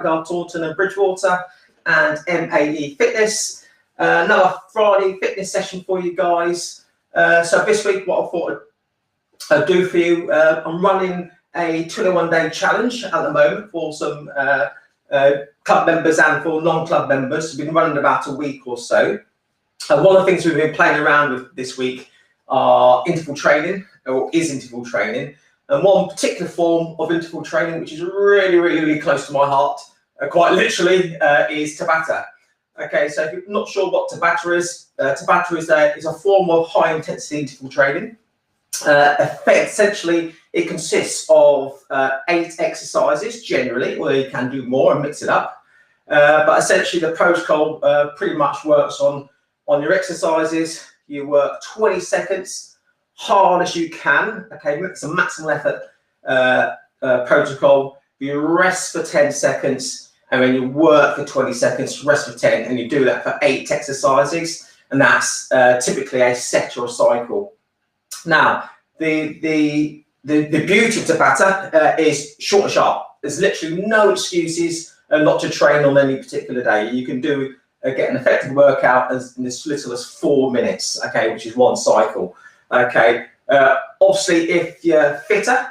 Maga Taunton Bridgwater and MAE Fitness. Another Friday fitness session for you guys. So this week, what I thought I'd do for you, I'm running a 21-day challenge at the moment for some club members and for non-club members. We've been running about a week or so. One of the things we've been playing around with this week are interval training, or is interval training. And one particular form of interval training, which is really close to my heart, quite literally, is Tabata. Okay, so if you're not sure what Tabata is a form of high intensity interval training. Essentially, it consists of 8 exercises generally, or you can do more and mix it up. But essentially, the protocol pretty much works on your exercises. You work 20 seconds, hard as you can. Okay, it's a maximal effort protocol. You rest for 10 seconds, and then you work for 20 seconds, rest for 10, and you do that for 8 exercises, and that's typically a set or a cycle. Now, the beauty of Tabata is short and sharp. There's literally no excuses not to train on any particular day. You can do get an effective workout in as little as 4 minutes, okay, which is one cycle. Okay, obviously, if you're fitter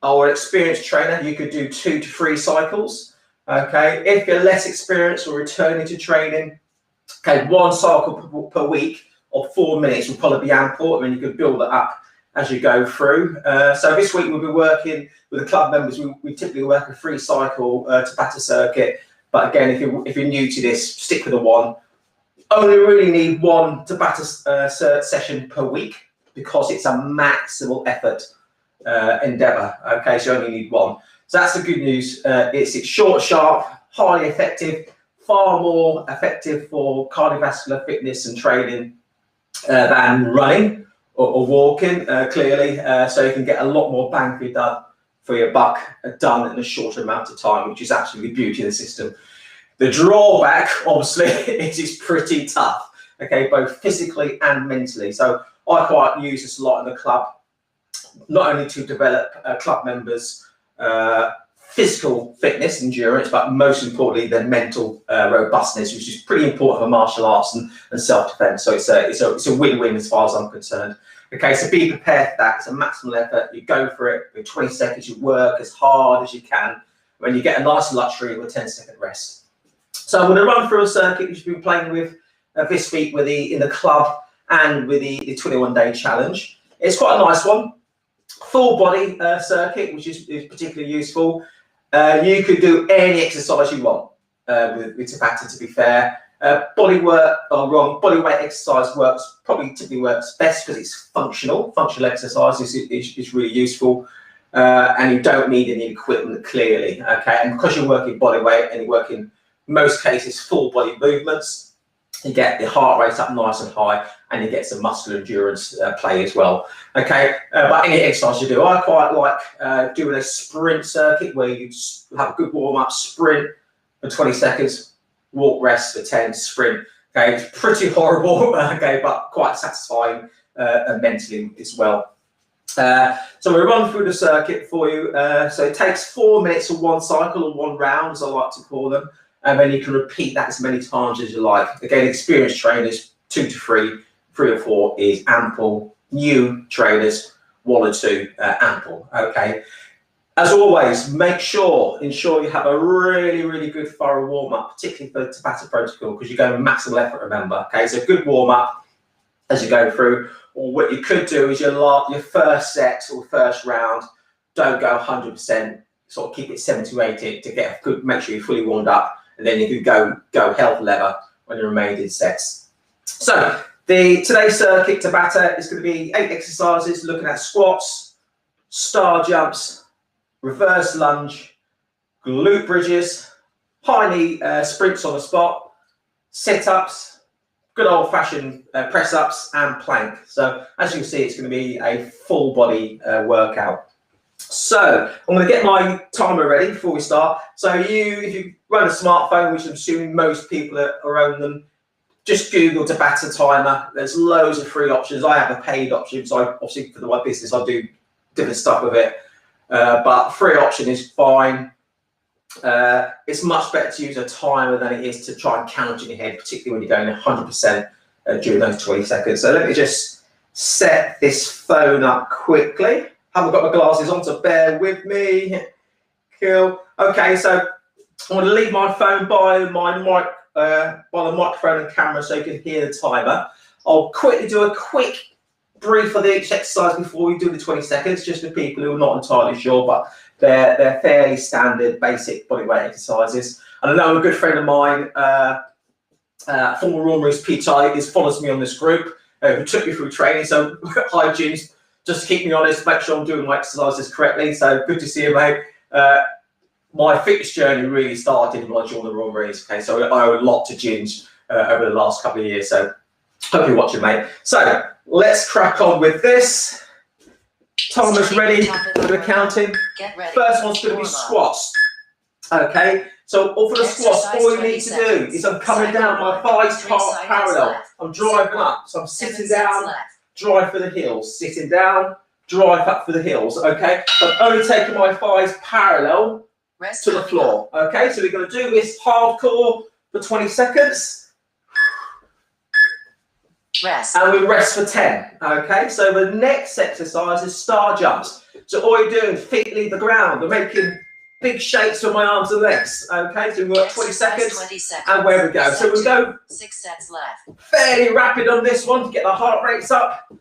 or experienced trainer, you could do 2 to 3 cycles. Okay, if you're less experienced or returning to training, okay, 1 cycle per week of 4 minutes will probably be ample, and then you can build it up as you go through. So this week we'll be working with the club members. We typically work a 3 cycle Tabata circuit, but again, if you're new to this, stick with the 1. Only really need 1 Tabata session per week because it's a maximal effort endeavor. Okay, so you only need 1. So that's the good news. It's short, sharp, highly effective, far more effective for cardiovascular fitness and training than running or walking, clearly. So you can get a lot more bang for your buck done in a shorter amount of time, which is absolutely the beauty of the system. The drawback, obviously, is it's pretty tough, okay, both physically and mentally. So I quite use this a lot in the club, not only to develop club members' physical fitness, endurance, but most importantly, their mental robustness, which is pretty important for martial arts and self-defense. So it's a win-win as far as I'm concerned. Okay, so be prepared for that. It's a maximal effort. You go for it. In 20 seconds, you work as hard as you can. When you get a nice luxury of a 10-second rest. So I'm going to run through a circuit which we've been playing with this week in the club and with the 21-day challenge. It's quite a nice one. Full body circuit, which is particularly useful. You could do any exercise you want with Tabata, to be fair. Body weight exercise typically works best because it's functional. Functional exercise is really useful. And you don't need any equipment, clearly. Okay, and because you're working body weight and you're working, most cases, full body movements, you get the heart rate up nice and high, and you get some muscular endurance play as well. Okay, but any exercise you do, I quite like doing a sprint circuit where you have a good warm up, sprint for 20 seconds, walk, rest for 10, sprint. Okay, it's pretty horrible, okay, but quite satisfying mentally as well. So we'll run through the circuit for you. So it takes 4 minutes of 1 cycle, or 1 round, as I like to call them. And then you can repeat that as many times as you like. Again, experienced trainers, 2 to 3, 3 or 4 is ample. New trainers, 1 or 2, ample. Okay. As always, ensure you have a really good thorough warm up, particularly for Tabata protocol, because you're going maximal effort. Remember, okay. So good warm up as you go through. Or what you could do is your first set or first round, don't go 100%. Sort of keep it 70 to 80 to get a good. Make sure you're fully warmed up. And then you can go health lever on your remaining sets. So today's circuit Tabata is going to be 8 exercises looking at squats, star jumps, reverse lunge, glute bridges, high knee sprints on the spot, sit-ups, good old-fashioned press-ups, and plank. So as you can see, it's going to be a full body workout. So I'm going to get my timer ready before we start. So if you run a smartphone, which I'm assuming most people are on them, just Google Tabata timer. There's loads of free options. I have a paid option, so obviously for my business I do different stuff with it. But free option is fine. it's much better to use a timer than it is to try and count in your head, particularly when you're going 100% during those 20 seconds. So let me just set this phone up quickly. Haven't got my glasses on, so bear with me. Cool. Okay, so I'm going to leave my phone by the microphone and camera so you can hear the timer. I'll quickly do a quick brief of each exercise before we do the 20 seconds, just for people who are not entirely sure, but they're fairly standard, basic bodyweight exercises. And I know a good friend of mine, former Raw Moose PT, follows me on this group, who took me through training. So hi, James, just to keep me honest, make sure I'm doing my exercises correctly. So good to see you, mate. My fitness journey really started when I joined the Raw Moose. Okay, so I owe a lot to Ginge over the last couple of years. So hope you're watching, mate. So let's crack on with this. Timer's ready for the counting. First one's going to be squats. Okay, so for the squats, all you need to do is I'm coming down, my thighs part parallel. I'm driving up, so I'm sitting down, drive for the heels, sitting down, drive up for the heels. Okay, so I'm only taking my thighs parallel to the floor. Okay, so we're going to do this hardcore for 20 seconds. Rest. And we rest for 10. Okay, so the next exercise is star jumps. So all you're doing, feet leave the ground. I'm making big shakes with my arms and legs. Okay, so we've got 20 seconds, and where we go. So we go 6 sets left. Fairly rapid on this one to get the heart rates up.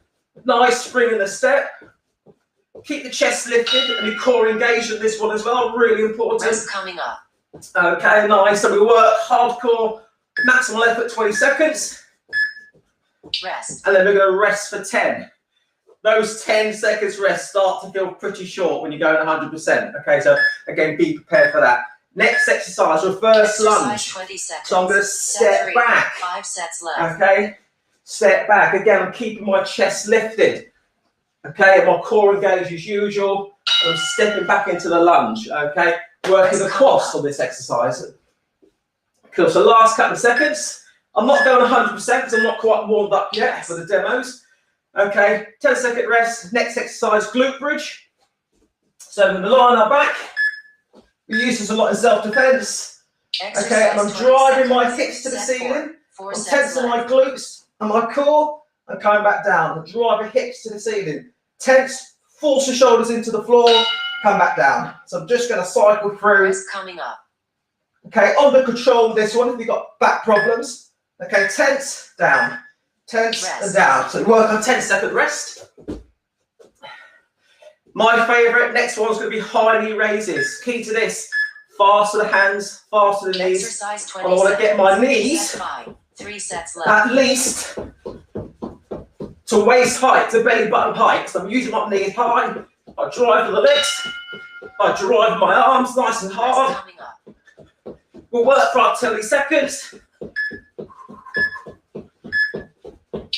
Nice spring in the step. Keep the chest lifted and your core engaged on this one as well. Really important. Rest coming up. Okay, nice. So we work hardcore, maximal effort, 20 seconds. Rest. And then we're going to rest for 10. Those 10 seconds rest start to feel pretty short when you're going 100%. Okay, so again, be prepared for that. Next exercise, reverse lunge. 20 seconds. So I'm going to step back. 5 sets left. Okay, step back. Again, I'm keeping my chest lifted. Okay, and my core engaged as usual. I'm stepping back into the lunge. Okay, working the quads on this exercise. Cool, so last couple of seconds. I'm not going 100% because I'm not quite warmed up yet for the demos. Okay, 10-second rest. Next exercise, glute bridge. So we're going to lie on our back. We use this a lot in self-defense. Okay, and I'm driving my hips to the ceiling. I'm tensing my glutes and my core. I'm coming back down. I'm driving hips to the ceiling. Tense, force your shoulders into the floor, come back down. So I'm just going to cycle through. Rest coming up. Okay, under control with this one if you've got back problems. Okay, tense, down, tense, rest. And down. So we work on 10-second rest. My favourite, next one's going to be high knee raises. Key to this, fast to the hands, fast to the knees. Exercise 20 I want to get my knees 3 sets left. At least to waist height, to belly button height. So I'm using my knees high. I drive with the legs. I drive my arms nice and hard. We'll work for our 20 seconds.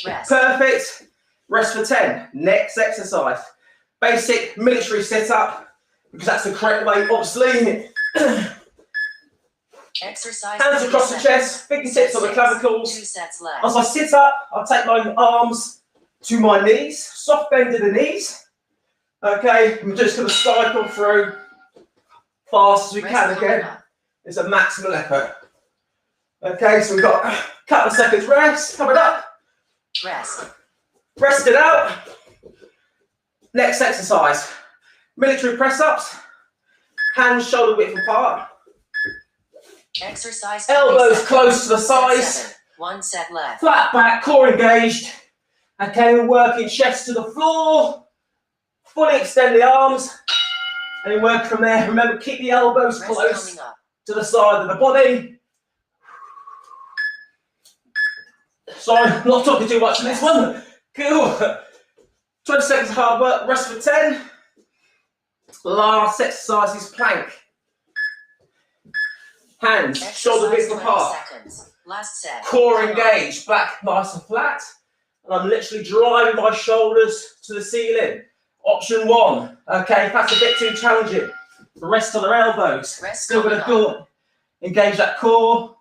Rest. Perfect. Rest for 10. Next exercise. Basic military sit-up, because that's the correct way, obviously. Exercise. Hands across the chest, fingertips on the clavicles. 2 sets left. As I sit up, I'll take my arms to my knees, soft bend to the knees. Okay, I'm just going to cycle through fast as we can again. It's a maximal effort. Okay, so we've got a couple of seconds rest coming up. Rest. Rest it out. Next exercise. Military press-ups. Hands shoulder width apart. Exercise. Elbows close to the sides. 1 set left. Flat back, core engaged. Okay, we're working chest to the floor. Fully extend the arms. And you work from there. Remember, keep the elbows close to the side of the body. Sorry, I'm not talking too much in this one. Cool. 20 seconds of hard work, rest for 10. Last exercise is plank. Hands, shoulder width apart. Last set. Core engaged, back nice and flat. And I'm literally driving my shoulders to the ceiling. Option 1. Okay, if that's a bit too challenging, rest on their elbows. Still going to go engage that core.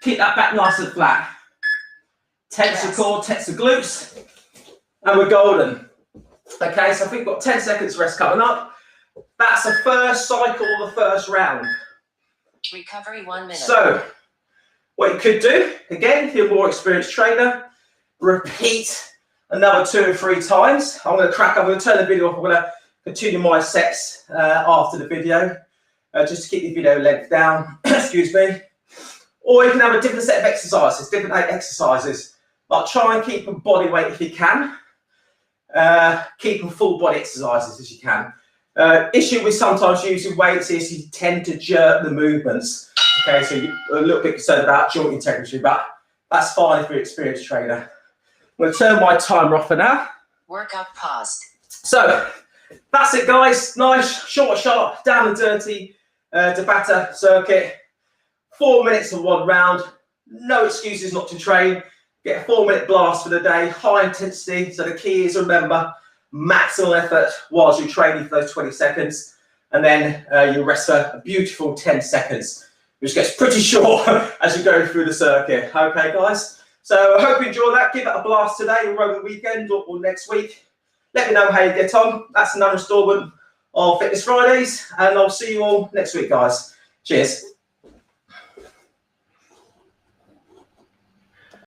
Keep that back nice and flat. Tense the core, tense the glutes. And we're golden. Okay, so I think we've got 10 seconds rest coming up. That's the first cycle of the first round. Recovery 1 minute. So, what you could do, again, if you're a more experienced trainer, repeat another 2 or 3 times. I'm going to turn the video off. I'm going to continue my sets after the video, just to keep the video length down. Excuse me. Or you can have a different set of exercises, different exercises. But try and keep them body weight if you can. Keep them full body exercises as you can. Issue with sometimes using weights is you tend to jerk the movements. Okay, so you're a little bit concerned about joint integrity, but that's fine if you're an experienced trainer. I'm going to turn my timer off for now. Workout paused. So that's it, guys. Nice, short, sharp, down and dirty Tabata circuit. 4 minutes of one round. No excuses not to train. Get a 4-minute blast for the day, high intensity. So the key is, remember, maximal effort whilst you're training for those 20 seconds. And then you rest for a beautiful 10 seconds, which gets pretty short as you go through the circuit. Okay, guys? So I hope you enjoy that. Give it a blast today or over the weekend or next week. Let me know how you get on. That's another installment of Fitness Fridays. And I'll see you all next week, guys. Cheers.